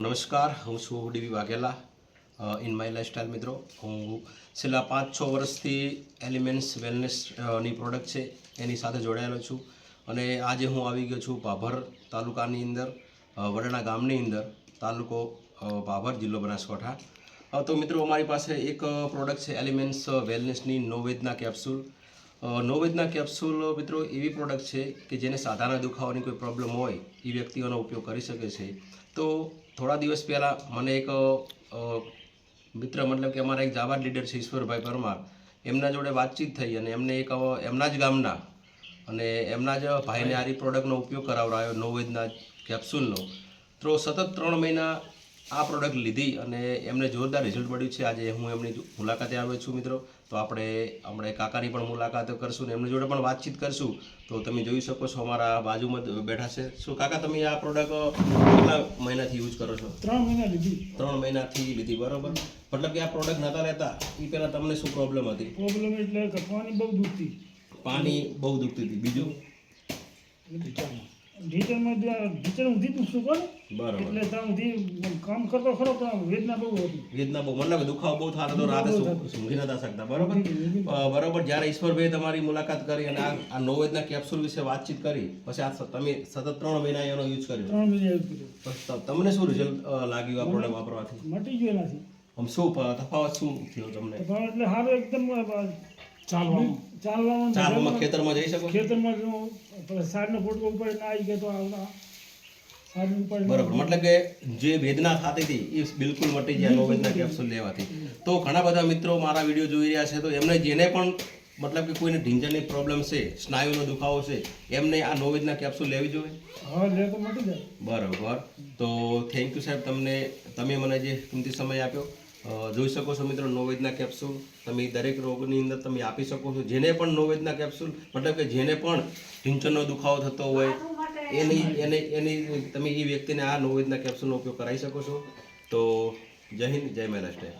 નમસ્કાર, હું છું ડીવી વાઘેલા ઇન માય લાઇફસ્ટાઇલ. મિત્રો, હું છેલ્લા 5-6 વર્ષથી એલિમેન્ટ્સ વેલનેસની પ્રોડક્ટ છે એની સાથે જોડાયેલો છું. અને આજે હું આવી ગયો છું ભાભર તાલુકાની અંદર, વડણા ગામની અંદર, તાલુકો ભાભર, જિલ્લો બનાસકાંઠા. તો મિત્રો, અમારી પાસે એક પ્રોડક્ટ છે એલિમેન્ટ્સ વેલનેસની નોવેદના કેપ્સ્યુલ. નોવેદના કેપ્સ્યુલ મિત્રો એવી પ્રોડક્ટ છે કે જેને સાધારણ દુખાવાની કોઈ પ્રોબ્લેમ હોય એ વ્યક્તિઓનો ઉપયોગ કરી શકે છે. તો થોડા દિવસ પહેલાં મને એક મિત્ર, મતલબ કે અમારા એક જાવાદ લીડર છે ઈશ્વરભાઈ પરમાર, એમના જોડે વાતચીત થઈ અને એમને એક એમના જ ગામના અને એમના જ ભાઈને આ પ્રોડક્ટનો ઉપયોગ કરાવડાયો, નોવેદના કેપ્સ્યુલનો. તો સતત 3 મહિના આ પ્રોડક્ટ લીધી અને એમને જોરદાર રિઝલ્ટ મળ્યું છે. આજે હું એમની મુલાકાતે આવ્યો છું મિત્રો. તો આપણે કાકાની પણ મુલાકાત કરશું ને એમની જોડે પણ વાતચીત કરશું. તો તમે જોઈ શકો છો અમારા બાજુમાં બેઠા છે. શું કાકા, તમે આ પ્રોડક્ટ કેટલા મહિનાથી યુઝ કરો છો? 3 મહિના લીધી. 3 મહિનાથી લીધી, બરોબર. મતલબ કે આ પ્રોડક્ટ નતા લેતા એ પહેલાં તમને શું પ્રોબ્લેમ હતી? પ્રોબ્લેમ એટલે કે પાણી બહુ દુખતી. પાણી બહુ દુખતી હતી. બીજું ઢીચણ ઊંધી દુખતું કોને, બરોબર. એટલે ત્યાં ઊંધી કામ કરતો ખરો પણ વેદના બહુ હતી. વેદના બહુ, મતલબ દુખાવો બહુ થતો હતો, રાતે ઊંઘી નતા શકતા, બરોબર. બરોબર. જ્યારે ઈશ્વરભાઈ તમારી મુલાકાત કરી અને આ નોવેદના કેપ્સ્યુલ વિશે વાતચીત કરી, પછી આ તમે સતત 3 મહિના એનો યુઝ કર્યો. 3 મહિના યુઝ કર્યો. તમને શું રિઝલ્ટ લાગ્યું આ પ્રોડક્ટ વાપરવાથી? મટી ગયો એનાથી. આમ શું તફાવત શું થયો તમને? એટલે સારું એકદમ ચાલવામાં ખેતરમાં જઈ શકો? ખેતરમાં સારનો ફોટો ઉપાડીને આવી ગયો તો સારનું ઉપાડી, બરોબર. મતલબ કે જે વેદના થતી હતી એ બિલકુલ મટી જાય નોવેદના કેપ્સ્યુલ લેવાથી. તો ઘણા બધા મિત્રો મારા વિડીયો જોઈ રહ્યા છે, તો એમને જેને પણ મતલબ કે કોઈને ઢીંચણની પ્રોબ્લેમ છે, સ્નાયુનો દુખાવો છે, એમને આ નોવેદના કેપ્સ્યુલ લેવી જોઈએ. હા, લે તો મટી જાય. બરોબર. તો થેન્ક યુ સાહેબ, તમે મને જે કિંમતી સમય આપ્યો. જોઈ શકો છો મિત્રો, નોવેદના કેપ્સ્યુલ તમે દરેક રોગની અંદર તમે આપી શકો છો. જેને પણ નોવેદના કેપ્સ્યુલ, મતલબ કે જેને પણ ઢીંચણનો દુખાવો થતો હોય એની તમે એ વ્યક્તિને આ નોવેદના કેપ્સ્યુલનો ઉપયોગ કરાવી શકો છો. તો જય હિન્દ, જય માય લાઇફસ્ટાઇલ.